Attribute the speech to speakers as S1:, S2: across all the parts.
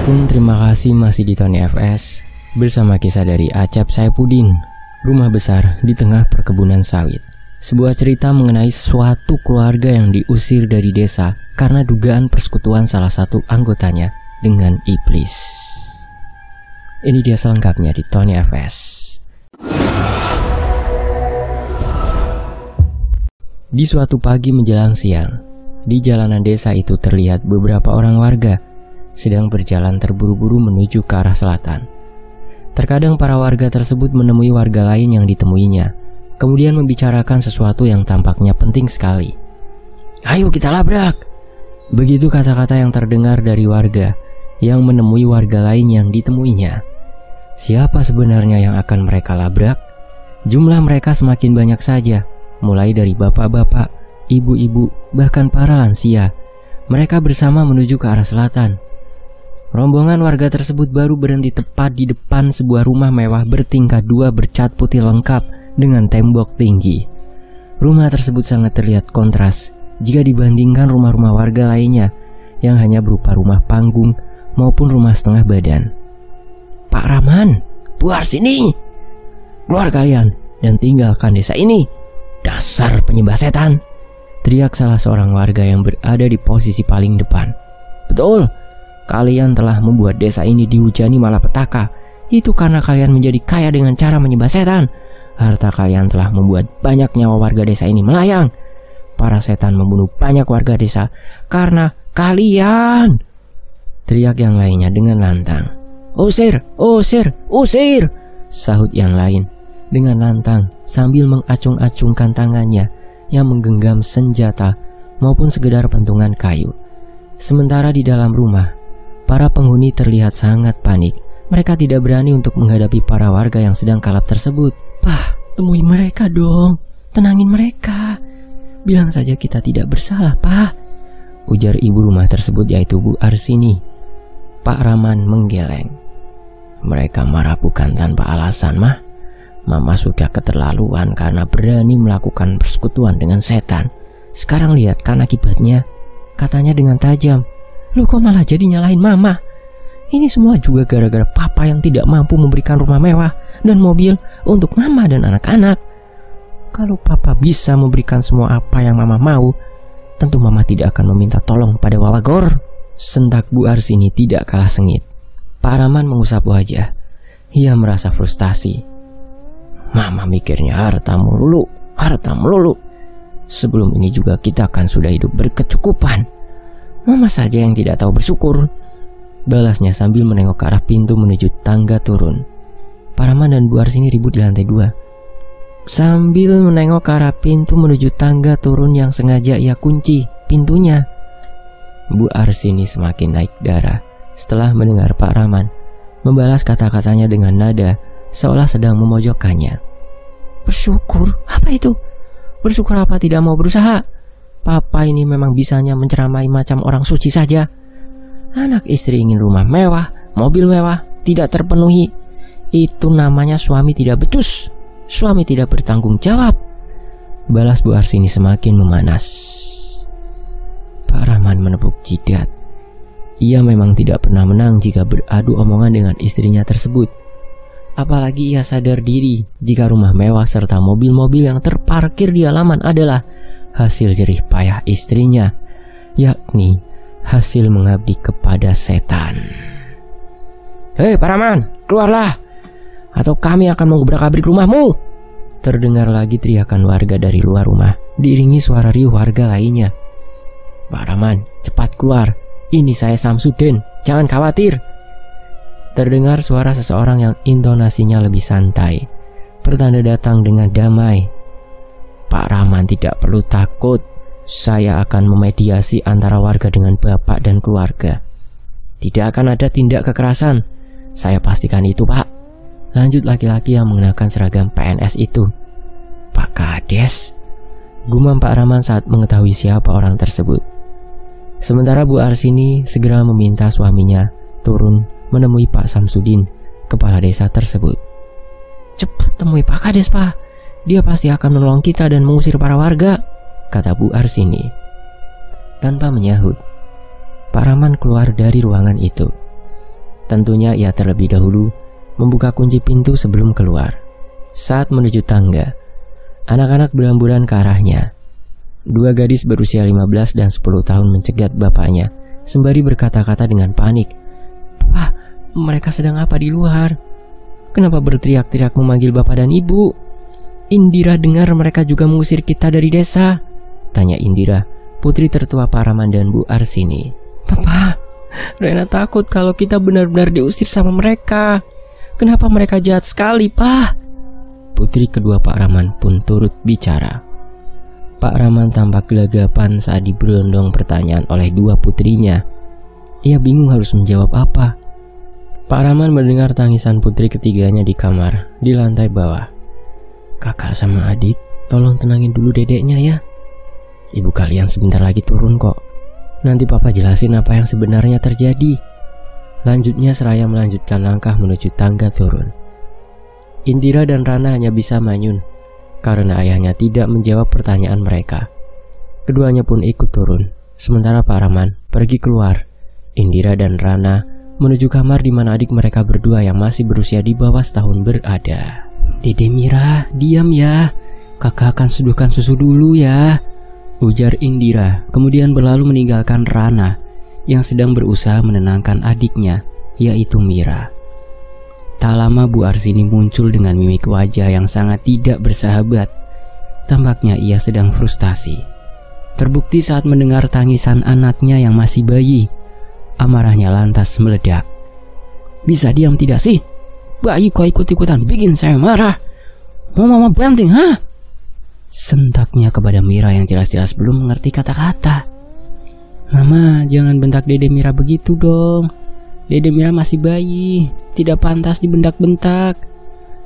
S1: Assalamualaikum, terima kasih masih di Tony FS bersama kisah dari Acap Saifuddin, rumah besar di tengah perkebunan sawit. Sebuah cerita mengenai suatu keluarga yang diusir dari desa karena dugaan persekutuan salah satu anggotanya dengan iblis. Ini dia selengkapnya di Tony FS. Di suatu pagi menjelang siang, di jalanan desa itu terlihat beberapa orang warga sedang berjalan terburu-buru menuju ke arah selatan. Terkadang para warga tersebut menemui warga lain yang ditemuinya, kemudian membicarakan sesuatu yang tampaknya penting sekali. "Ayo kita labrak!" Begitu kata-kata yang terdengar dari warga yang menemui warga lain yang ditemuinya. Siapa sebenarnya yang akan mereka labrak? Jumlah mereka semakin banyak saja, mulai dari bapak-bapak, ibu-ibu, bahkan para lansia. Mereka bersama menuju ke arah selatan. Rombongan warga tersebut baru berhenti tepat di depan sebuah rumah mewah bertingkat 2 bercat putih lengkap dengan tembok tinggi. Rumah tersebut sangat terlihat kontras jika dibandingkan rumah-rumah warga lainnya yang hanya berupa rumah panggung maupun rumah setengah badan. "Pak Rahman, buar sini! Keluar kalian dan tinggalkan desa ini! Dasar penyembah setan!" teriak salah seorang warga yang berada di posisi paling depan. "Betul! Kalian telah membuat desa ini dihujani malapetaka. Itu karena kalian menjadi kaya dengan cara menyembah setan. Harta kalian telah membuat banyak nyawa warga desa ini melayang. Para setan membunuh banyak warga desa karena kalian!" teriak yang lainnya dengan lantang. "Usir! Usir! Usir!" sahut yang lain dengan lantang sambil mengacung-acungkan tangannya yang menggenggam senjata maupun sekedar pentungan kayu. Sementara di dalam rumah, para penghuni terlihat sangat panik. Mereka tidak berani untuk menghadapi para warga yang sedang kalap tersebut. "Pak, temui mereka dong. Tenangin mereka. Bilang saja kita tidak bersalah, Pak," ujar ibu rumah tersebut, yaitu Bu Arsini. Pak Rahman menggeleng. "Mereka marah bukan tanpa alasan, Mah. Mama sudah keterlaluan karena berani melakukan persekutuan dengan setan. Sekarang lihat kan akibatnya," katanya dengan tajam. "Lu kok malah jadi nyalahin Mama? Ini semua juga gara-gara Papa yang tidak mampu memberikan rumah mewah dan mobil untuk Mama dan anak-anak. Kalau Papa bisa memberikan semua apa yang Mama mau, tentu Mama tidak akan meminta tolong pada Wawagor," sentak Bu Arsini tidak kalah sengit. Pak Rahman mengusap wajah. Ia merasa frustasi. "Mama mikirnya harta melulu, harta melulu. Sebelum ini juga kita kan sudah hidup berkecukupan. Mama saja yang tidak tahu bersyukur," balasnya sambil menengok ke arah pintu menuju tangga turun. Pak Rahman dan Bu Arsini ribut di lantai 2. Sambil menengok ke arah pintu menuju tangga turun yang sengaja ia kunci pintunya, Bu Arsini semakin naik darah setelah mendengar Pak Rahman membalas kata-katanya dengan nada seolah sedang memojokkannya. "Bersyukur? Apa itu? Bersyukur apa tidak mau berusaha? Papa ini memang bisanya menceramai macam orang suci saja. Anak istri ingin rumah mewah, mobil mewah, tidak terpenuhi. Itu namanya suami tidak becus, suami tidak bertanggung jawab," balas Bu Arsini semakin memanas. Pak Rahman menepuk jidat. Ia memang tidak pernah menang jika beradu omongan dengan istrinya tersebut. Apalagi ia sadar diri jika rumah mewah serta mobil-mobil yang terparkir di halaman adalah hasil jerih payah istrinya, yakni hasil mengabdi kepada setan. "Hei Pak Rahman, keluarlah, atau kami akan mengobrak-abrik rumahmu!" Terdengar lagi teriakan warga dari luar rumah, diiringi suara riuh warga lainnya. "Pak Rahman, cepat keluar. Ini saya Samsudin, jangan khawatir." Terdengar suara seseorang yang intonasinya lebih santai, pertanda datang dengan damai. "Pak Rahman tidak perlu takut. Saya akan memediasi antara warga dengan bapak dan keluarga. Tidak akan ada tindak kekerasan. Saya pastikan itu, Pak," lanjut laki-laki yang mengenakan seragam PNS itu. "Pak Kades," gumam Pak Rahman saat mengetahui siapa orang tersebut. Sementara Bu Arsini segera meminta suaminya turun menemui Pak Samsudin, kepala desa tersebut. "Cepat temui Pak Kades, Pak. Dia pasti akan menolong kita dan mengusir para warga," kata Bu Arsini. Tanpa menyahut, Pak Rahman keluar dari ruangan itu. Tentunya ia terlebih dahulu membuka kunci pintu sebelum keluar. Saat menuju tangga, anak-anak berhamburan ke arahnya. Dua gadis berusia 15 dan 10 tahun mencegat bapaknya sembari berkata-kata dengan panik. "Papa, mereka sedang apa di luar? Kenapa berteriak-teriak memanggil bapak dan ibu? Indira dengar mereka juga mengusir kita dari desa," tanya Indira, putri tertua Pak Rahman dan Bu Arsini. "Papa, Rena takut kalau kita benar-benar diusir sama mereka. Kenapa mereka jahat sekali, Pak?" Putri kedua Pak Rahman pun turut bicara. Pak Rahman tampak gelagapan saat diberondong pertanyaan oleh dua putrinya. Ia bingung harus menjawab apa. Pak Rahman mendengar tangisan putri ketiganya di kamar, di lantai bawah. "Kakak sama adik, tolong tenangin dulu dedeknya ya. Ibu kalian sebentar lagi turun kok. Nanti papa jelasin apa yang sebenarnya terjadi," lanjutnya seraya melanjutkan langkah menuju tangga turun. Indira dan Rana hanya bisa manyun karena ayahnya tidak menjawab pertanyaan mereka. Keduanya pun ikut turun, sementara Pak Rahman pergi keluar. Indira dan Rana menuju kamar di mana adik mereka berdua yang masih berusia di bawah setahun berada. "Dede Mira, diam ya. Kakak akan seduhkan susu dulu ya," ujar Indira, kemudian berlalu meninggalkan Rana yang sedang berusaha menenangkan adiknya, yaitu Mira. Tak lama Bu Arsini muncul dengan mimik wajah yang sangat tidak bersahabat. Tampaknya ia sedang frustasi. Terbukti saat mendengar tangisan anaknya yang masih bayi. Amarahnya lantas meledak. "Bisa diam tidak sih? Bayi kok ikut-ikutan bikin saya marah. Mau mama banting, ha?" sentaknya kepada Mira yang jelas-jelas belum mengerti kata-kata. "Mama, jangan bentak Dede Mira begitu dong. Dede Mira masih bayi, tidak pantas dibentak-bentak."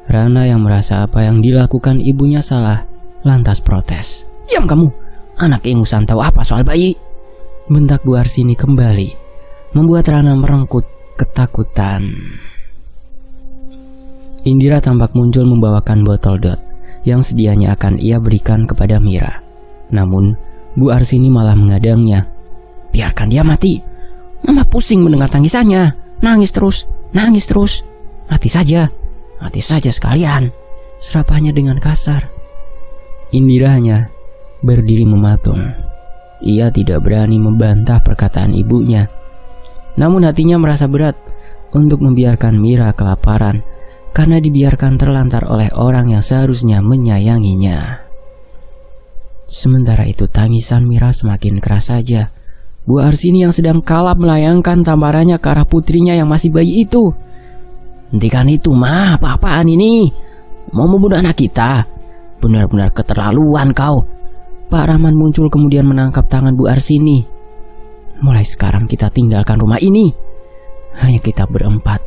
S1: Rana yang merasa apa yang dilakukan ibunya salah, lantas protes. "Diam kamu, anak ingusan tahu apa soal bayi?" bentak Bu Arsini kembali, membuat Rana merengkut ketakutan. Indira tampak muncul membawakan botol dot yang sedianya akan ia berikan kepada Mira. Namun, Bu Arsini malah mengadangnya. "Biarkan dia mati. Mama pusing mendengar tangisannya. Nangis terus. Mati saja sekalian," serapahnya dengan kasar. Indira hanya berdiri mematung. Ia tidak berani membantah perkataan ibunya. Namun hatinya merasa berat untuk membiarkan Mira kelaparan karena dibiarkan terlantar oleh orang yang seharusnya menyayanginya. Sementara itu tangisan Mira semakin keras saja. Bu Arsini yang sedang kalap melayangkan tamparannya ke arah putrinya yang masih bayi itu. "Hentikan itu, Ma, apa-apaan ini? Mau membunuh anak kita? Benar-benar keterlaluan kau." Pak Rahman muncul kemudian menangkap tangan Bu Arsini. "Mulai sekarang kita tinggalkan rumah ini. Hanya kita berempat.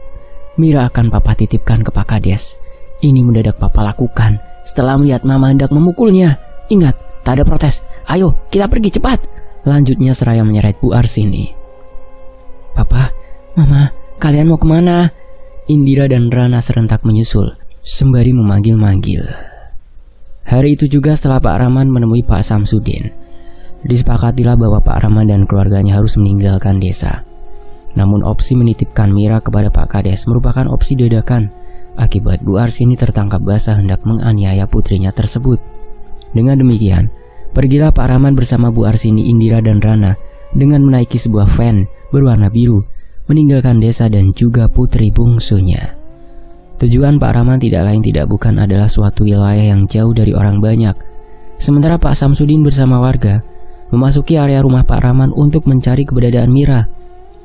S1: Mira akan papa titipkan ke Pak Kades. Ini mendadak papa lakukan setelah melihat mama hendak memukulnya. Ingat, tak ada protes. Ayo, kita pergi cepat," lanjutnya seraya menyeret Bu Arsini. "Papa, Mama, kalian mau kemana?" Indira dan Rana serentak menyusul, sembari memanggil-manggil. Hari itu juga setelah Pak Rahman menemui Pak Samsudin, disepakatilah bahwa Pak Rahman dan keluarganya harus meninggalkan desa. Namun opsi menitipkan Mira kepada Pak Kades merupakan opsi dadakan, akibat Bu Arsini tertangkap basah hendak menganiaya putrinya tersebut. Dengan demikian, pergilah Pak Rahman bersama Bu Arsini, Indira dan Rana dengan menaiki sebuah van berwarna biru, meninggalkan desa dan juga putri bungsunya. Tujuan Pak Rahman tidak lain tidak bukan adalah suatu wilayah yang jauh dari orang banyak. Sementara Pak Samsudin bersama warga memasuki area rumah Pak Rahman untuk mencari keberadaan Mira.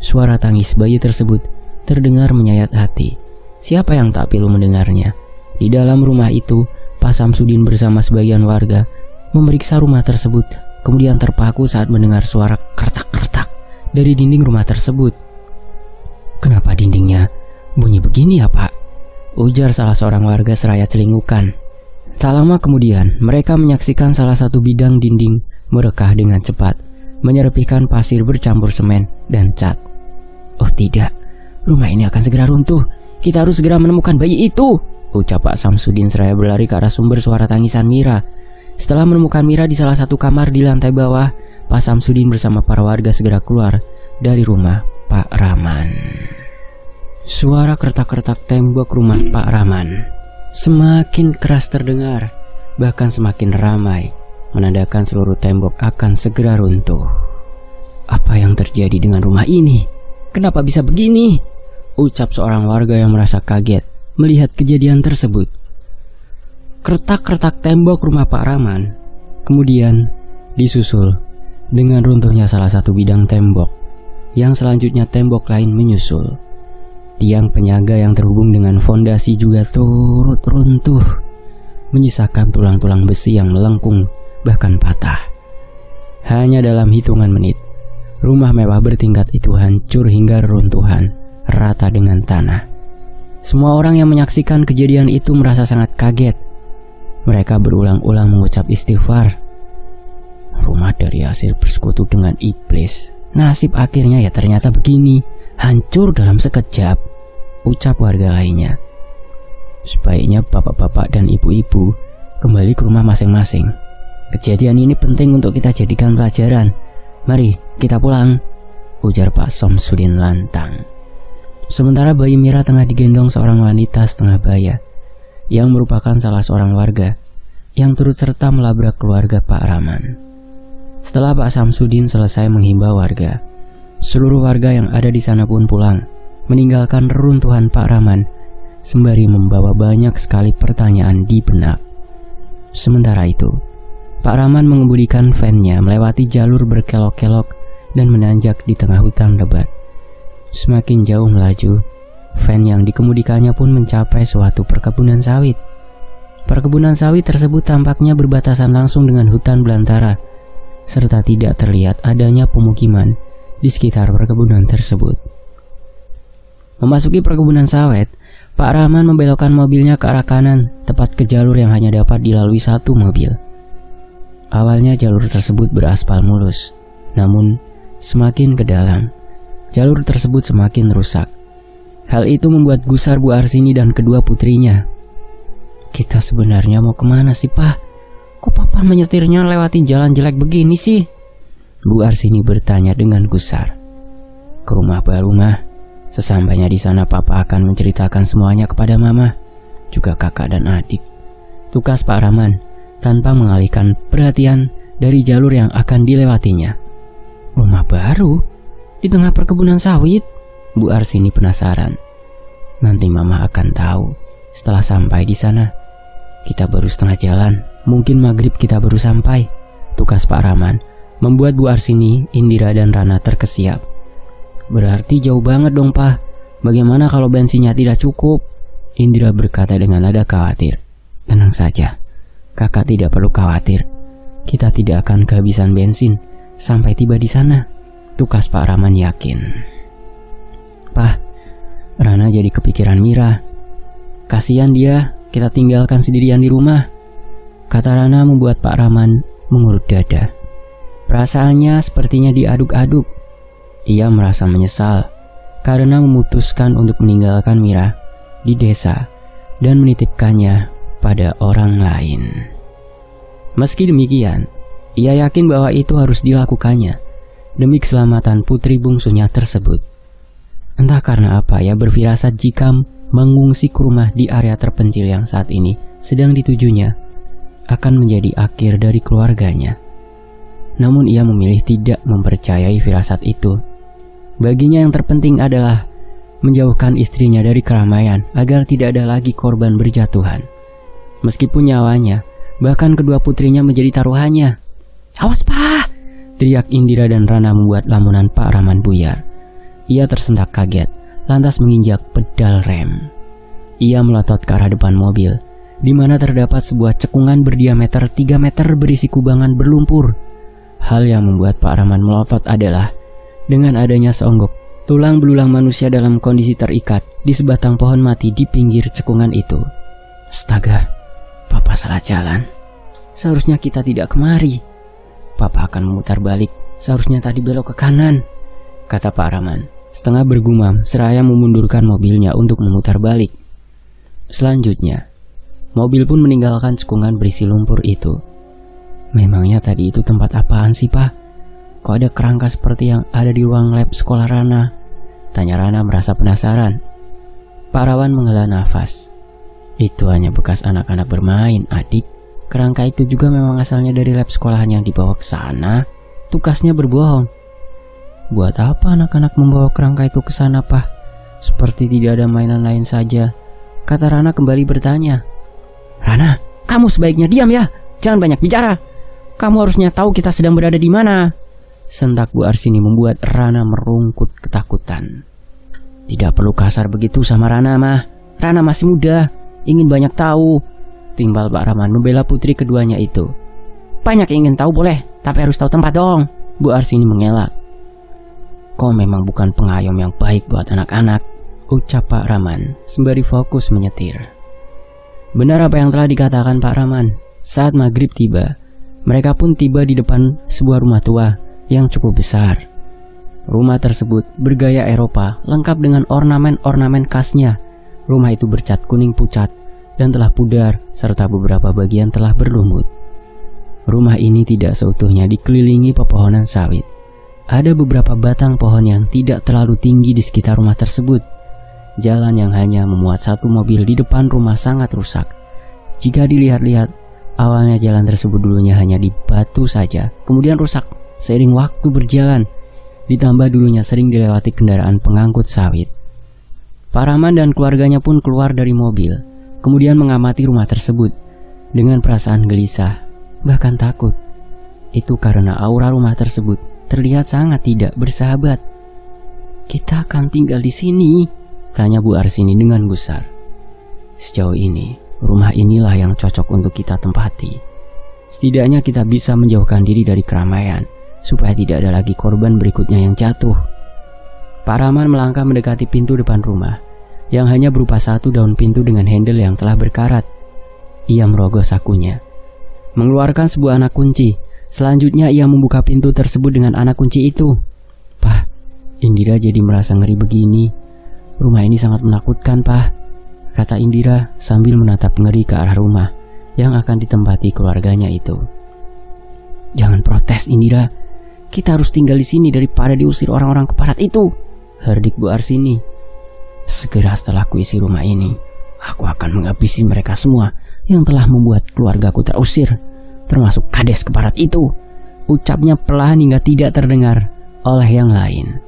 S1: Suara tangis bayi tersebut terdengar menyayat hati. Siapa yang tak pilu mendengarnya? Di dalam rumah itu, Pak Samsudin bersama sebagian warga memeriksa rumah tersebut, kemudian terpaku saat mendengar suara kertak-kertak dari dinding rumah tersebut. "Kenapa dindingnya bunyi begini ya, Pak?" ujar salah seorang warga seraya celingukan. Tak lama kemudian, mereka menyaksikan salah satu bidang dinding merekah dengan cepat, menyerpikan pasir bercampur semen dan cat. "Oh tidak, rumah ini akan segera runtuh. Kita harus segera menemukan bayi itu," ucap Pak Samsudin seraya berlari ke arah sumber suara tangisan Mira. Setelah menemukan Mira di salah satu kamar di lantai bawah, Pak Samsudin bersama para warga segera keluar dari rumah Pak Rahman. Suara kertak-kertak tembok rumah Pak Rahman semakin keras terdengar, bahkan semakin ramai, menandakan seluruh tembok akan segera runtuh. Apa yang terjadi dengan rumah ini? Kenapa bisa begini? Ucap seorang warga yang merasa kaget melihat kejadian tersebut. Kertak-kertak tembok rumah Pak Rahman kemudian disusul dengan runtuhnya salah satu bidang tembok, yang selanjutnya tembok lain menyusul. Tiang penyaga yang terhubung dengan fondasi juga turut runtuh, menyisakan tulang-tulang besi yang melengkung bahkan patah. Hanya dalam hitungan menit, rumah mewah bertingkat itu hancur hingga reruntuhan, rata dengan tanah. Semua orang yang menyaksikan kejadian itu merasa sangat kaget. Mereka berulang-ulang mengucap istighfar. Rumah dari hasil bersekutu dengan iblis. Nasib akhirnya ya ternyata begini, hancur dalam sekejap, ucap warga lainnya. Sebaiknya bapak-bapak dan ibu-ibu kembali ke rumah masing-masing. Kejadian ini penting untuk kita jadikan pelajaran. Mari kita pulang, ujar Pak Samsudin lantang. Sementara bayi Mira tengah digendong seorang wanita setengah baya, yang merupakan salah seorang warga yang turut serta melabrak keluarga Pak Rahman. Setelah Pak Samsudin selesai menghimbau warga, seluruh warga yang ada di sana pun pulang, meninggalkan reruntuhan Pak Rahman, sembari membawa banyak sekali pertanyaan di benak. Sementara itu, Pak Rahman mengemudikan van-nya melewati jalur berkelok-kelok dan menanjak di tengah hutan lebat. Semakin jauh melaju, van yang dikemudikannya pun mencapai suatu perkebunan sawit. Perkebunan sawit tersebut tampaknya berbatasan langsung dengan hutan belantara, serta tidak terlihat adanya pemukiman di sekitar perkebunan tersebut. Memasuki perkebunan sawit, Pak Rahman membelokkan mobilnya ke arah kanan, tepat ke jalur yang hanya dapat dilalui satu mobil. Awalnya jalur tersebut beraspal mulus, namun semakin ke dalam, jalur tersebut semakin rusak. Hal itu membuat gusar Bu Arsini dan kedua putrinya. Kita sebenarnya mau kemana sih, Pak? Kok Papa menyetirnya lewatin jalan jelek begini sih? Bu Arsini bertanya dengan gusar. Ke rumah baru, Mah. Sesampainya di sana Papa akan menceritakan semuanya kepada Mama, juga kakak dan adik, tukas Pak Rahman tanpa mengalihkan perhatian dari jalur yang akan dilewatinya. Rumah baru? Di tengah perkebunan sawit? Bu Arsini penasaran. Nanti Mama akan tahu setelah sampai di sana. Kita baru setengah jalan, mungkin maghrib kita baru sampai, tukas Pak Rahman, membuat Bu Arsini, Indira dan Rana terkesiap. Berarti jauh banget dong, Pak. Bagaimana kalau bensinnya tidak cukup? Indira berkata dengan nada khawatir. Tenang saja, kakak tidak perlu khawatir. Kita tidak akan kehabisan bensin sampai tiba di sana, tukas Pak Rahman yakin. Pak, Rana jadi kepikiran Mira. Kasihan dia, kita tinggalkan sendirian di rumah, kata Rana membuat Pak Rahman mengurut dada. Perasaannya sepertinya diaduk-aduk. Ia merasa menyesal karena memutuskan untuk meninggalkan Mira di desa dan menitipkannya pada orang lain. Meski demikian, ia yakin bahwa itu harus dilakukannya demi keselamatan putri bungsunya tersebut. Entah karena apa ia berfirasat jika mengungsi ke rumah di area terpencil yang saat ini sedang ditujunya akan menjadi akhir dari keluarganya. Namun ia memilih tidak mempercayai firasat itu. Baginya yang terpenting adalah menjauhkan istrinya dari keramaian agar tidak ada lagi korban berjatuhan. Meskipun nyawanya, bahkan kedua putrinya menjadi taruhannya. Awas, Pak! Teriak Indira dan Rana membuat lamunan Pak Rahman buyar. Ia tersentak kaget, lantas menginjak pedal rem. Ia melotot ke arah depan mobil, di mana terdapat sebuah cekungan berdiameter 3 meter berisi kubangan berlumpur. Hal yang membuat Pak Rahman melotot adalah dengan adanya seonggok tulang belulang manusia dalam kondisi terikat di sebatang pohon mati di pinggir cekungan itu. Astaga, Papa salah jalan. Seharusnya kita tidak kemari. Papa akan memutar balik, seharusnya tadi belok ke kanan, kata Pak Rahman, setengah bergumam seraya memundurkan mobilnya untuk memutar balik. Selanjutnya, mobil pun meninggalkan cekungan berisi lumpur itu. Memangnya tadi itu tempat apaan sih, Pak? Kok ada kerangka seperti yang ada di ruang lab sekolah Rana? Tanya Rana merasa penasaran. Pak Rawan menghela nafas. Itu hanya bekas anak-anak bermain, adik. Kerangka itu juga memang asalnya dari lab sekolahan yang dibawa ke sana. Tugasnya berbohong. Buat apa anak-anak membawa kerangka itu ke sana, Pak? Seperti tidak ada mainan lain saja, kata Rana kembali bertanya. Rana, kamu sebaiknya diam ya. Jangan banyak bicara. Kamu harusnya tahu kita sedang berada di mana. Sentak Bu Arsini membuat Rana merungkut ketakutan. Tidak perlu kasar begitu sama Rana, mah. Rana masih muda, ingin banyak tahu. Timbal Pak Rahman membela putri keduanya itu. Banyak yang ingin tahu boleh, tapi harus tahu tempat dong. Bu Arsini mengelak. Kau memang bukan pengayom yang baik buat anak-anak, ucap Pak Rahman sembari fokus menyetir. Benar apa yang telah dikatakan Pak Rahman. Saat maghrib tiba, mereka pun tiba di depan sebuah rumah tua yang cukup besar. Rumah tersebut bergaya Eropa, lengkap dengan ornamen-ornamen khasnya. Rumah itu bercat kuning pucat dan telah pudar, serta beberapa bagian telah berlumut. Rumah ini tidak seutuhnya dikelilingi pepohonan sawit. Ada beberapa batang pohon yang tidak terlalu tinggi di sekitar rumah tersebut. Jalan yang hanya memuat satu mobil di depan rumah sangat rusak. Jika dilihat-lihat, awalnya jalan tersebut dulunya hanya di batu saja, kemudian rusak seiring waktu berjalan. Ditambah dulunya sering dilewati kendaraan pengangkut sawit. Pak Rahman dan keluarganya pun keluar dari mobil, kemudian mengamati rumah tersebut dengan perasaan gelisah, bahkan takut. Itu karena aura rumah tersebut terlihat sangat tidak bersahabat. Kita akan tinggal di sini, tanya Bu Arsini dengan gusar. Sejauh ini, rumah inilah yang cocok untuk kita tempati. Setidaknya kita bisa menjauhkan diri dari keramaian, supaya tidak ada lagi korban berikutnya yang jatuh. Pak Rahman melangkah mendekati pintu depan rumah, yang hanya berupa satu daun pintu dengan handle yang telah berkarat. Ia merogoh sakunya, mengeluarkan sebuah anak kunci. Selanjutnya ia membuka pintu tersebut dengan anak kunci itu. Pah, Indira jadi merasa ngeri begini. Rumah ini sangat menakutkan, Pah, kata Indira sambil menatap ngeri ke arah rumah yang akan ditempati keluarganya itu. Jangan protes, Indira. Kita harus tinggal di sini daripada diusir orang-orang keparat itu, herdik Bu Arsini. Segera setelah kuisi rumah ini, aku akan menghabisi mereka semua yang telah membuat keluargaku terusir, termasuk kades keparat itu, ucapnya perlahan hingga tidak terdengar oleh yang lain.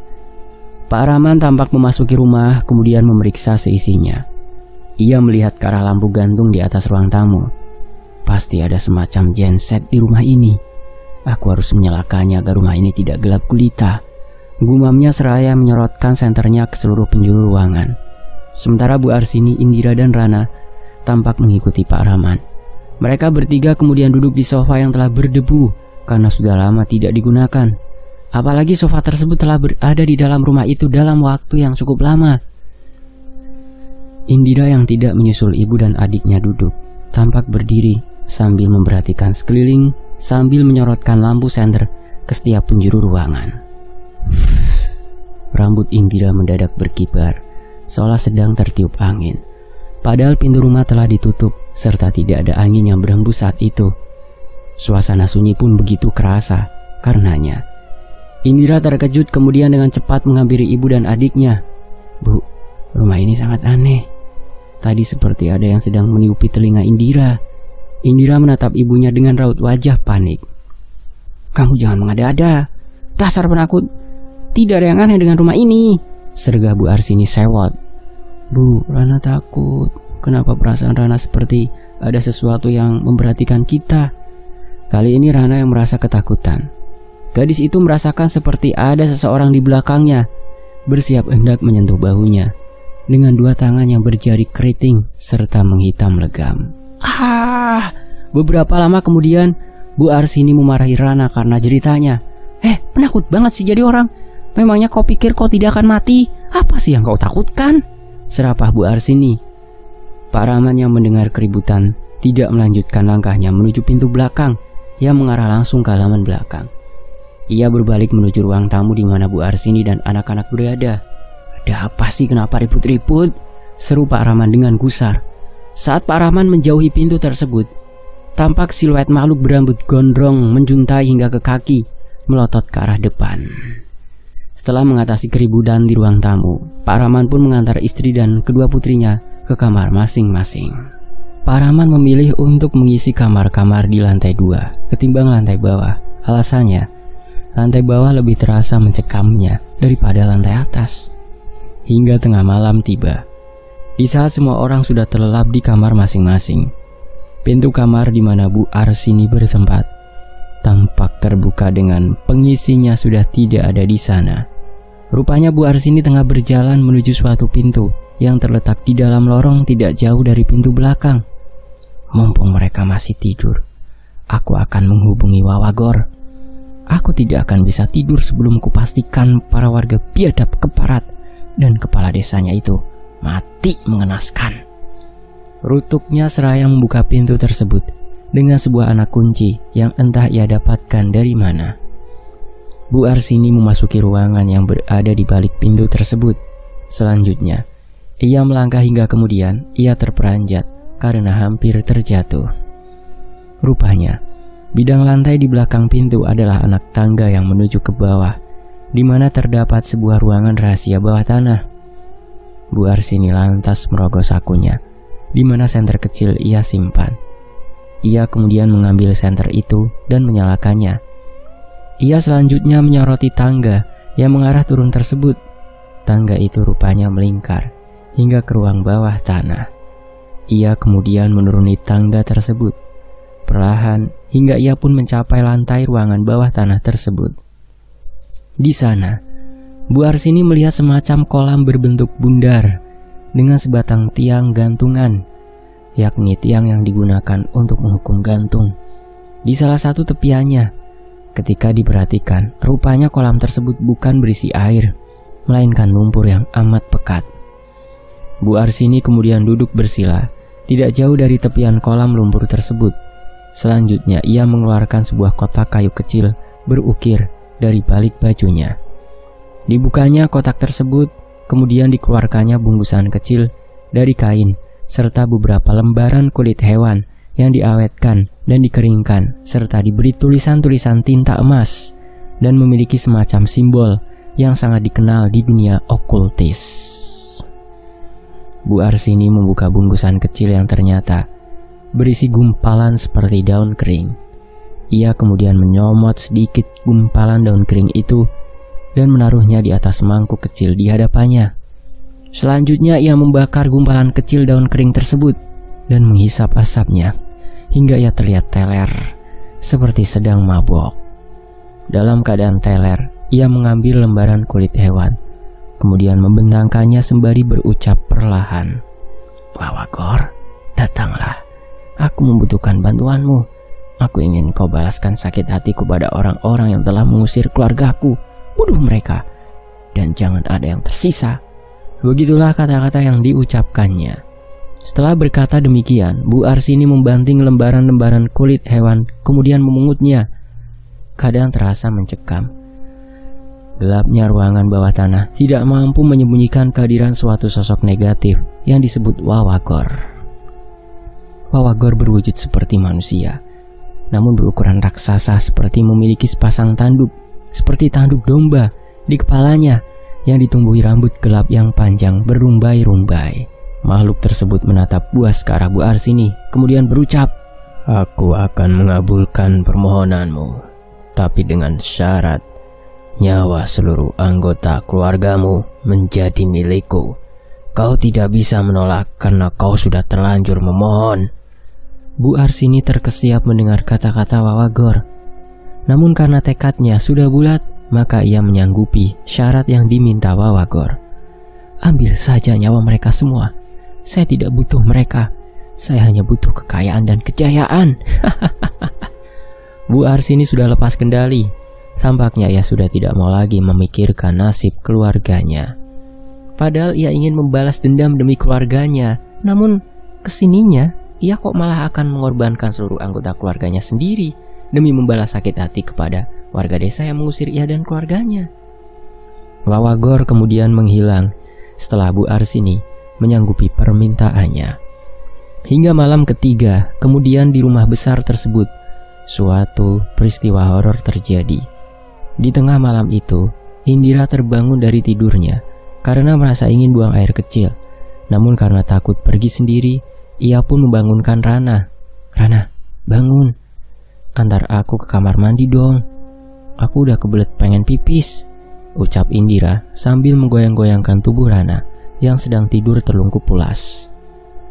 S1: Pak Rahman tampak memasuki rumah kemudian memeriksa seisinya. Ia melihat ke arah lampu gantung di atas ruang tamu. Pasti ada semacam genset di rumah ini. Aku harus menyalakannya agar rumah ini tidak gelap gulita, gumamnya seraya menyorotkan senternya ke seluruh penjuru ruangan. Sementara Bu Arsini, Indira dan Rana tampak mengikuti Pak Rahman. Mereka bertiga kemudian duduk di sofa yang telah berdebu karena sudah lama tidak digunakan. Apalagi sofa tersebut telah berada di dalam rumah itu dalam waktu yang cukup lama. Indira yang tidak menyusul ibu dan adiknya duduk, tampak berdiri sambil memperhatikan sekeliling sambil menyorotkan lampu senter ke setiap penjuru ruangan. Rambut Indira mendadak berkibar, seolah sedang tertiup angin. Padahal pintu rumah telah ditutup serta tidak ada angin yang berhembus saat itu. Suasana sunyi pun begitu kerasa karenanya. Indira terkejut kemudian dengan cepat menghampiri ibu dan adiknya. Bu, rumah ini sangat aneh. Tadi seperti ada yang sedang meniupi telinga Indira. Indira menatap ibunya dengan raut wajah panik. Kamu jangan mengada-ada. Dasar penakut. Tidak ada yang aneh dengan rumah ini, sergah Bu Arsini sewot. Bu, Rana takut. Kenapa perasaan Rana seperti ada sesuatu yang memperhatikan kita? Kali ini Rana yang merasa ketakutan. Gadis itu merasakan seperti ada seseorang di belakangnya, bersiap hendak menyentuh bahunya dengan dua tangan yang berjari keriting serta menghitam legam. Beberapa lama kemudian Bu Arsini memarahi Rana karena jeritanya. Penakut banget sih jadi orang. Memangnya kau pikir kau tidak akan mati? Apa sih yang kau takutkan? Serapah Bu Arsini. Pak Rahman yang mendengar keributan tidak melanjutkan langkahnya menuju pintu belakang yang mengarah langsung ke halaman belakang. Ia berbalik menuju ruang tamu di mana Bu Arsini dan anak-anak berada. Ada apa sih, kenapa ribut-ribut? Seru Pak Rahman dengan gusar. Saat Pak Rahman menjauhi pintu tersebut, tampak siluet makhluk berambut gondrong menjuntai hingga ke kaki, melotot ke arah depan. Setelah mengatasi keributan di ruang tamu, Pak Rahman pun mengantar istri dan kedua putrinya ke kamar masing-masing. Pak Rahman memilih untuk mengisi kamar-kamar di lantai 2 ketimbang lantai bawah. Alasannya, lantai bawah lebih terasa mencekamnya daripada lantai atas. Hingga tengah malam tiba. Di saat semua orang sudah terlelap di kamar masing-masing, pintu kamar di mana Bu Arsini bertempat tampak terbuka dengan pengisinya sudah tidak ada di sana. Rupanya Bu Arsini tengah berjalan menuju suatu pintu yang terletak di dalam lorong tidak jauh dari pintu belakang. Mumpung mereka masih tidur, aku akan menghubungi Wawagor. Aku tidak akan bisa tidur sebelum kupastikan para warga biadab keparat dan kepala desanya itu mati mengenaskan. Rutuknya seraya membuka pintu tersebut dengan sebuah anak kunci yang entah ia dapatkan dari mana. Bu Arsini memasuki ruangan yang berada di balik pintu tersebut. Selanjutnya, ia melangkah hingga kemudian ia terperanjat karena hampir terjatuh. Rupanya, bidang lantai di belakang pintu adalah anak tangga yang menuju ke bawah, di mana terdapat sebuah ruangan rahasia bawah tanah. Bu Arsini lantas merogoh sakunya, di mana senter kecil ia simpan. Ia kemudian mengambil senter itu dan menyalakannya. Ia selanjutnya menyoroti tangga yang mengarah turun tersebut. Tangga itu rupanya melingkar hingga ke ruang bawah tanah. Ia kemudian menuruni tangga tersebut perlahan hingga ia pun mencapai lantai ruangan bawah tanah tersebut. Di sana, Bu Arsini melihat semacam kolam berbentuk bundar dengan sebatang tiang gantungan, yakni tiang yang digunakan untuk menghukum gantung. Di salah satu tepiannya, ketika diperhatikan, rupanya kolam tersebut bukan berisi air, melainkan lumpur yang amat pekat. Bu Arsini kemudian duduk bersila, tidak jauh dari tepian kolam lumpur tersebut. Selanjutnya ia mengeluarkan sebuah kotak kayu kecil berukir dari balik bajunya. Dibukanya kotak tersebut, kemudian dikeluarkannya bungkusan kecil dari kain serta beberapa lembaran kulit hewan yang diawetkan dan dikeringkan serta diberi tulisan-tulisan tinta emas dan memiliki semacam simbol yang sangat dikenal di dunia okultis. Bu Arsini membuka bungkusan kecil yang ternyata berisi gumpalan seperti daun kering. Ia kemudian menyomot sedikit gumpalan daun kering itu dan menaruhnya di atas mangkuk kecil di hadapannya. Selanjutnya ia membakar gumpalan kecil daun kering tersebut dan menghisap asapnya hingga ia terlihat teler seperti sedang mabok. Dalam keadaan teler, ia mengambil lembaran kulit hewan, kemudian membentangkannya sembari berucap perlahan, "Wawagor, datanglah. Aku membutuhkan bantuanmu. Aku ingin kau balaskan sakit hatiku pada orang-orang yang telah mengusir keluargaku. Bunuh mereka, dan jangan ada yang tersisa." Begitulah kata-kata yang diucapkannya. Setelah berkata demikian, Bu Arsini membanting lembaran-lembaran kulit hewan, kemudian memungutnya. Keadaan terasa mencekam. Gelapnya ruangan bawah tanah tidak mampu menyembunyikan kehadiran suatu sosok negatif yang disebut Wawagor. Wawagor berwujud seperti manusia, namun berukuran raksasa seperti memiliki sepasang tanduk, seperti tanduk domba di kepalanya yang ditumbuhi rambut gelap yang panjang berumbai-rumbai. Makhluk tersebut menatap buas ke arah Bu Arsini, kemudian berucap, "Aku akan mengabulkan permohonanmu, tapi dengan syarat nyawa seluruh anggota keluargamu menjadi milikku. Kau tidak bisa menolak karena kau sudah terlanjur memohon." Bu Arsini terkesiap mendengar kata-kata Wawagor. Namun karena tekadnya sudah bulat, maka ia menyanggupi syarat yang diminta Wawagor. "Ambil saja nyawa mereka semua. Saya tidak butuh mereka. Saya hanya butuh kekayaan dan kejayaan." Bu Arsini sudah lepas kendali. Tampaknya ia sudah tidak mau lagi memikirkan nasib keluarganya. Padahal ia ingin membalas dendam demi keluarganya. Namun kesininya ia kok malah akan mengorbankan seluruh anggota keluarganya sendiri demi membalas sakit hati kepada warga desa yang mengusir ia dan keluarganya. Wawagor kemudian menghilang setelah Bu Arsini menyanggupi permintaannya. Hingga malam ketiga, kemudian di rumah besar tersebut, suatu peristiwa horor terjadi. Di tengah malam itu, Indira terbangun dari tidurnya karena merasa ingin buang air kecil. Namun karena takut pergi sendiri, ia pun membangunkan Rana. "Rana, bangun. Antar aku ke kamar mandi dong. Aku udah kebelet pengen pipis," ucap Indira sambil menggoyang-goyangkan tubuh Rana yang sedang tidur terlungkup pulas.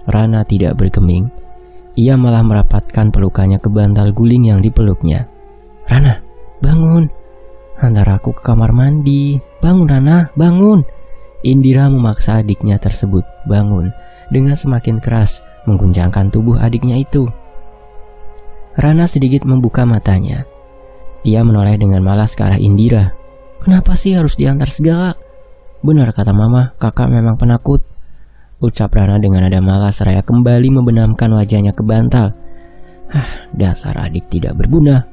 S1: Rana tidak bergeming. Ia malah merapatkan pelukannya ke bantal guling yang dipeluknya. "Rana, bangun. Antar aku ke kamar mandi. Bangun Rana, bangun." Indira memaksa adiknya tersebut bangun dengan semakin keras mengguncangkan tubuh adiknya itu. Rana sedikit membuka matanya. Ia menoleh dengan malas ke arah Indira. "Kenapa sih harus diantar segala? Benar kata mama, kakak memang penakut," ucap Rana dengan nada malas seraya kembali membenamkan wajahnya ke bantal. "Dasar adik tidak berguna.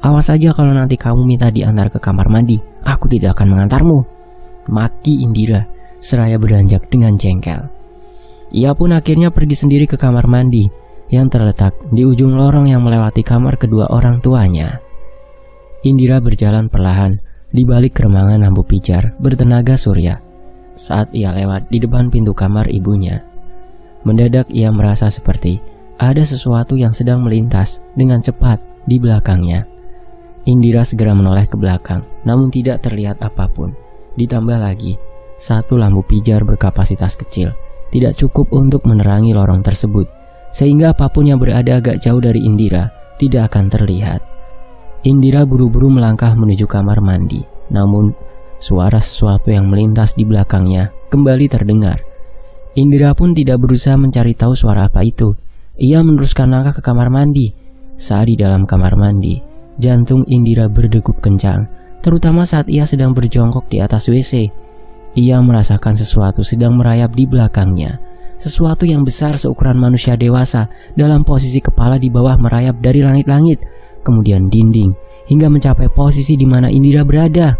S1: Awas aja kalau nanti kamu minta diantar ke kamar mandi, aku tidak akan mengantarmu," maki Indira seraya beranjak dengan jengkel. Ia pun akhirnya pergi sendiri ke kamar mandi yang terletak di ujung lorong yang melewati kamar kedua orang tuanya. Indira berjalan perlahan di balik keremangan lampu pijar bertenaga surya. Saat ia lewat di depan pintu kamar ibunya, mendadak ia merasa seperti ada sesuatu yang sedang melintas dengan cepat di belakangnya. Indira segera menoleh ke belakang, namun tidak terlihat apapun. Ditambah lagi, satu lampu pijar berkapasitas kecil tidak cukup untuk menerangi lorong tersebut, sehingga apapun yang berada agak jauh dari Indira tidak akan terlihat. Indira buru-buru melangkah menuju kamar mandi, namun suara sesuatu yang melintas di belakangnya kembali terdengar. Indira pun tidak berusaha mencari tahu suara apa itu. Ia meneruskan langkah ke kamar mandi. Saat di dalam kamar mandi, jantung Indira berdegup kencang, terutama saat ia sedang berjongkok di atas WC. Ia merasakan sesuatu sedang merayap di belakangnya. Sesuatu yang besar seukuran manusia dewasa dalam posisi kepala di bawah merayap dari langit-langit, kemudian dinding, hingga mencapai posisi di mana Indira berada.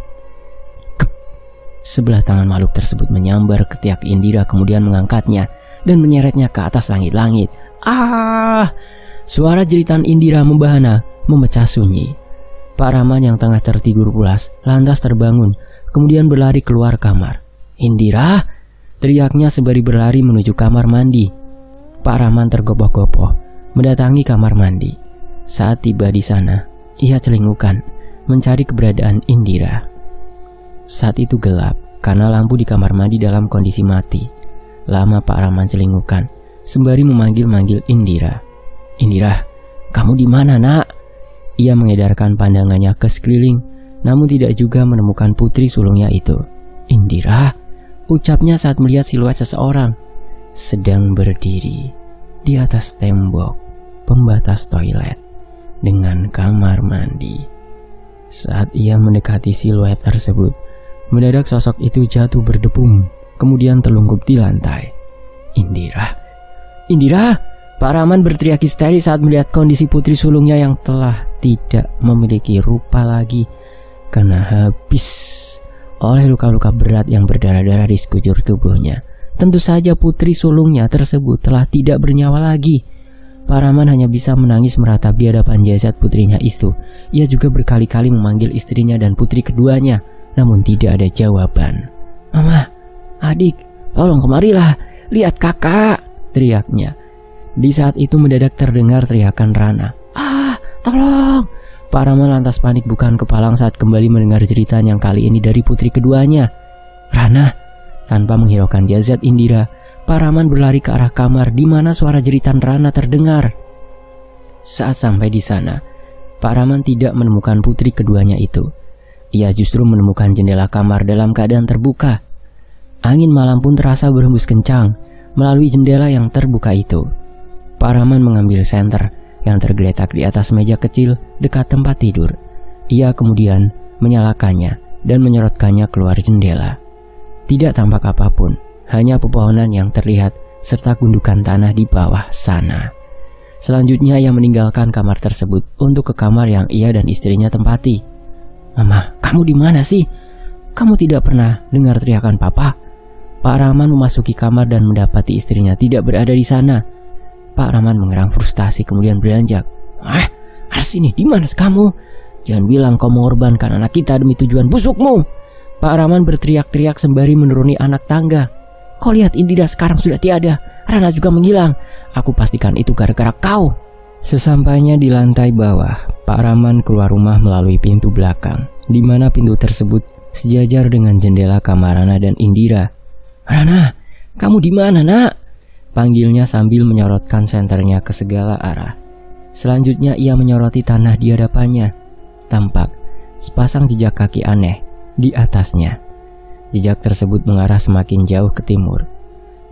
S1: Kep. Sebelah tangan makhluk tersebut menyambar ketiak Indira, kemudian mengangkatnya dan menyeretnya ke atas langit-langit. "Ah!" Suara jeritan Indira membahana, memecah sunyi. Pak Rahman yang tengah tertidur pulas lantas terbangun, kemudian berlari keluar kamar. "Indira!" teriaknya sembari berlari menuju kamar mandi. Pak Rahman tergopoh-gopoh mendatangi kamar mandi. Saat tiba di sana, ia celingukan mencari keberadaan Indira. Saat itu gelap karena lampu di kamar mandi dalam kondisi mati. Lama Pak Rahman celingukan sembari memanggil-manggil Indira. "Indira, kamu di mana, Nak?" Ia mengedarkan pandangannya ke sekeliling, namun tidak juga menemukan putri sulungnya itu. "Indira," ucapnya saat melihat siluet seseorang sedang berdiri di atas tembok pembatas toilet dengan kamar mandi. Saat ia mendekati siluet tersebut, mendadak sosok itu jatuh berdepung, kemudian terlungkup di lantai. "Indira! Indira!" Pak Rahman berteriak histeris saat melihat kondisi putri sulungnya yang telah tidak memiliki rupa lagi karena habis oleh luka-luka berat yang berdarah-darah di sekujur tubuhnya. Tentu saja putri sulungnya tersebut telah tidak bernyawa lagi. Pak Rahman hanya bisa menangis meratap di hadapan jasad putrinya itu. Ia juga berkali-kali memanggil istrinya dan putri keduanya, namun tidak ada jawaban. "Mama, adik, tolong kemarilah, lihat kakak," teriaknya. Di saat itu mendadak terdengar teriakan Rana. "Ah, tolong!" Pak Rahman lantas panik bukan kepalang saat kembali mendengar jeritan yang kali ini dari putri keduanya. "Rana!" Tanpa menghiraukan jasad Indira, Pak Rahman berlari ke arah kamar di mana suara jeritan Rana terdengar. Saat sampai di sana, Pak Rahman tidak menemukan putri keduanya itu. Ia justru menemukan jendela kamar dalam keadaan terbuka. Angin malam pun terasa berhembus kencang melalui jendela yang terbuka itu. Pak Rahman mengambil senter yang tergeletak di atas meja kecil dekat tempat tidur. Ia kemudian menyalakannya dan menyorotkannya keluar jendela. Tidak tampak apapun, hanya pepohonan yang terlihat serta gundukan tanah di bawah sana. Selanjutnya ia meninggalkan kamar tersebut untuk ke kamar yang ia dan istrinya tempati. "Mama, kamu di mana sih? Kamu tidak pernah dengar teriakan papa?" Pak Rahman memasuki kamar dan mendapati istrinya tidak berada di sana. Pak Rahman mengerang frustasi kemudian beranjak. "Arsini, di mana kamu? Jangan bilang kau mengorbankan anak kita demi tujuan busukmu." Pak Rahman berteriak-teriak sembari menuruni anak tangga. Kau lihat Indira sekarang sudah tiada. Rana juga menghilang. Aku pastikan itu gara-gara kau. Sesampainya di lantai bawah, Pak Rahman keluar rumah melalui pintu belakang, di mana pintu tersebut sejajar dengan jendela kamar Rana dan Indira. Rana, kamu di mana, Nak? Panggilnya sambil menyorotkan senternya ke segala arah. Selanjutnya ia menyoroti tanah di hadapannya. Tampak sepasang jejak kaki aneh di atasnya. Jejak tersebut mengarah semakin jauh ke timur.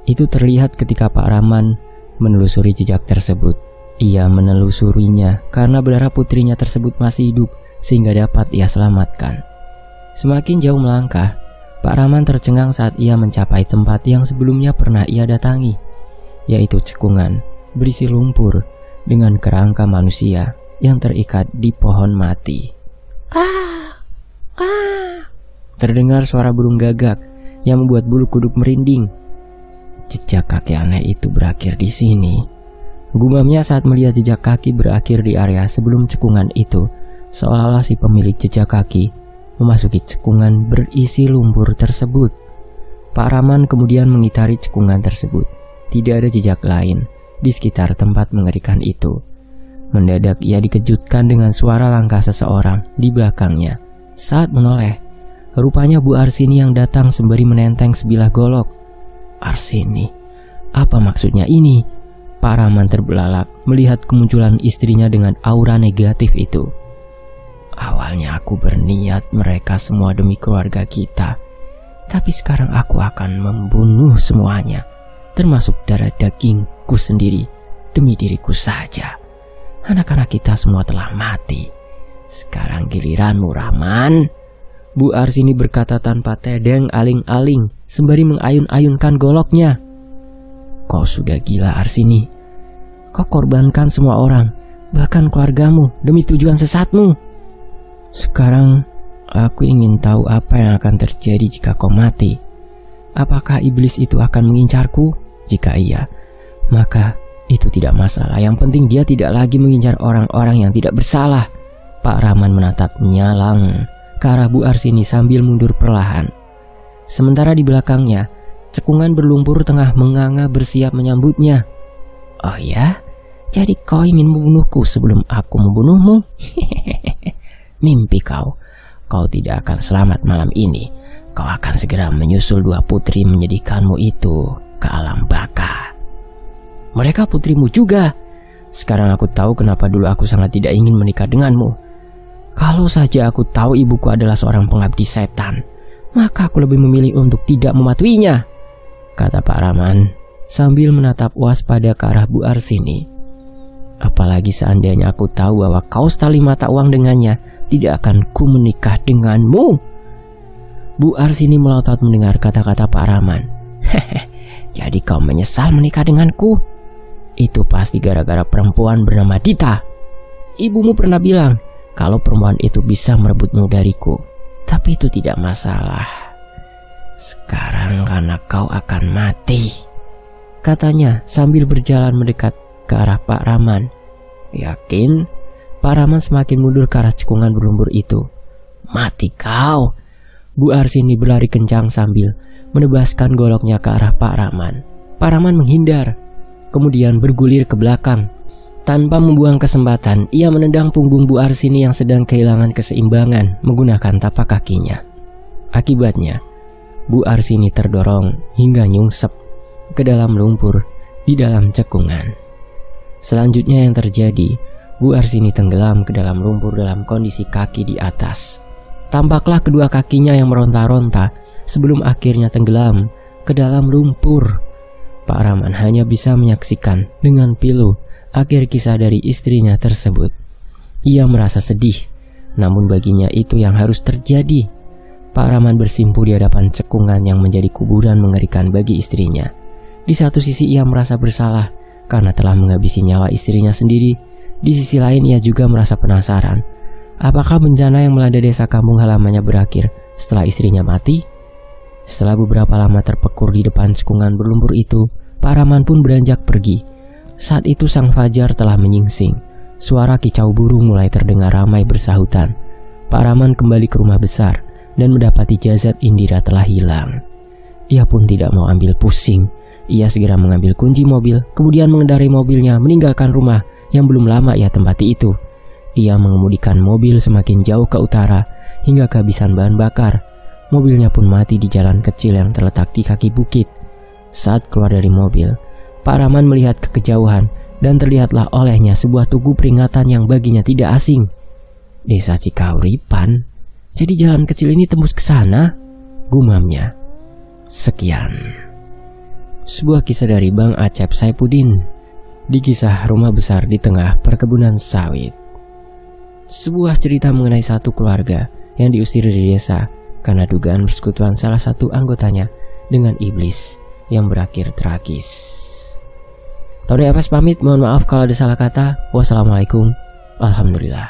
S1: Itu terlihat ketika Pak Rahman menelusuri jejak tersebut. Ia menelusurinya karena berharap putrinya tersebut masih hidup sehingga dapat ia selamatkan. Semakin jauh melangkah, Pak Rahman tercengang saat ia mencapai tempat yang sebelumnya pernah ia datangi, yaitu cekungan berisi lumpur dengan kerangka manusia yang terikat di pohon mati. Kah, kah. Terdengar suara burung gagak yang membuat bulu kuduk merinding. Jejak kaki aneh itu berakhir di sini. Gumamnya saat melihat jejak kaki berakhir di area sebelum cekungan itu, seolah-olah si pemilik jejak kaki memasuki cekungan berisi lumpur tersebut. Pak Rahman kemudian mengitari cekungan tersebut. Tidak ada jejak lain di sekitar tempat mengerikan itu. Mendadak ia dikejutkan dengan suara langkah seseorang di belakangnya. Saat menoleh, rupanya Bu Arsini yang datang sembari menenteng sebilah golok. Arsini, apa maksudnya ini? Pak Rahman terbelalak melihat kemunculan istrinya dengan aura negatif itu. Awalnya aku berniat mereka semua demi keluarga kita, tapi sekarang aku akan membunuh semuanya, termasuk darah dagingku sendiri, demi diriku saja. Anak-anak kita semua telah mati. Sekarang giliranmu, Rahman. Bu Arsini berkata tanpa tedeng aling-aling sembari mengayun-ayunkan goloknya. Kau sudah gila, Arsini. Kau korbankan semua orang, bahkan keluargamu, demi tujuan sesatmu. Sekarang aku ingin tahu apa yang akan terjadi jika kau mati. Apakah iblis itu akan mengincarku? Jika iya, maka itu tidak masalah. Yang penting dia tidak lagi mengincar orang-orang yang tidak bersalah. Pak Rahman menatap menyalang ke arah Bu Arsini sambil mundur perlahan. Sementara di belakangnya, cekungan berlumpur tengah menganga bersiap menyambutnya. Oh ya? Jadi kau ingin membunuhku sebelum aku membunuhmu? Mimpi kau. Kau tidak akan selamat malam ini. Kau akan segera menyusul dua putri menyedihkanmu itu ke alam baka. Mereka putrimu juga. Sekarang aku tahu kenapa dulu aku sangat tidak ingin menikah denganmu. Kalau saja aku tahu ibuku adalah seorang pengabdi setan, maka aku lebih memilih untuk tidak mematuhinya, kata Pak Rahman sambil menatap waspada ke arah Bu Arsini. Apalagi seandainya aku tahu bahwa kau setali mata uang dengannya, tidak akan ku menikah denganmu. Bu Arsini melotot mendengar kata-kata Pak Rahman. Jadi kau menyesal menikah denganku? Itu pasti gara-gara perempuan bernama Dita. Ibumu pernah bilang kalau perempuan itu bisa merebutmu dariku. Tapi itu tidak masalah. Sekarang karena kau akan mati, katanya sambil berjalan mendekat ke arah Pak Rahman. Yakin? Pak Rahman semakin mundur ke arah cekungan berlumpur itu. Mati kau! Bu Arsini berlari kencang sambil menebaskan goloknya ke arah Pak Rahman. Pak Rahman menghindar, kemudian bergulir ke belakang. Tanpa membuang kesempatan, ia menendang punggung Bu Arsini yang sedang kehilangan keseimbangan menggunakan tapak kakinya. Akibatnya, Bu Arsini terdorong hingga nyungsep ke dalam lumpur di dalam cekungan. Selanjutnya yang terjadi, Bu Arsini tenggelam ke dalam lumpur dalam kondisi kaki di atas. Tampaklah kedua kakinya yang meronta-ronta sebelum akhirnya tenggelam ke dalam lumpur. Pak Rahman hanya bisa menyaksikan dengan pilu akhir kisah dari istrinya tersebut. Ia merasa sedih, namun baginya itu yang harus terjadi. Pak Rahman bersimpuh di hadapan cekungan yang menjadi kuburan mengerikan bagi istrinya. Di satu sisi ia merasa bersalah karena telah menghabisi nyawa istrinya sendiri. Di sisi lain ia juga merasa penasaran, apakah bencana yang melanda desa kampung halamannya berakhir setelah istrinya mati? Setelah beberapa lama terpekur di depan cekungan berlumpur itu, Pak Rahman pun beranjak pergi. Saat itu sang fajar telah menyingsing. Suara kicau burung mulai terdengar ramai bersahutan. Pak Rahman kembali ke rumah besar dan mendapati jasad Indira telah hilang. Ia pun tidak mau ambil pusing. Ia segera mengambil kunci mobil, kemudian mengendarai mobilnya meninggalkan rumah yang belum lama ia tempati itu. Ia mengemudikan mobil semakin jauh ke utara hingga kehabisan bahan bakar. Mobilnya pun mati di jalan kecil yang terletak di kaki bukit. Saat keluar dari mobil, Pak Rahman melihat ke kejauhan dan terlihatlah olehnya sebuah tugu peringatan yang baginya tidak asing. Desa Cikauripan. Jadi jalan kecil ini tembus ke sana, gumamnya. Sekian. Sebuah kisah dari Bang Acep Saipuddin di kisah rumah besar di tengah perkebunan sawit. Sebuah cerita mengenai satu keluarga yang diusir dari desa karena dugaan persekutuan salah satu anggotanya dengan iblis yang berakhir tragis. Tony Apes pamit, mohon maaf kalau ada salah kata. Wassalamualaikum. Alhamdulillah.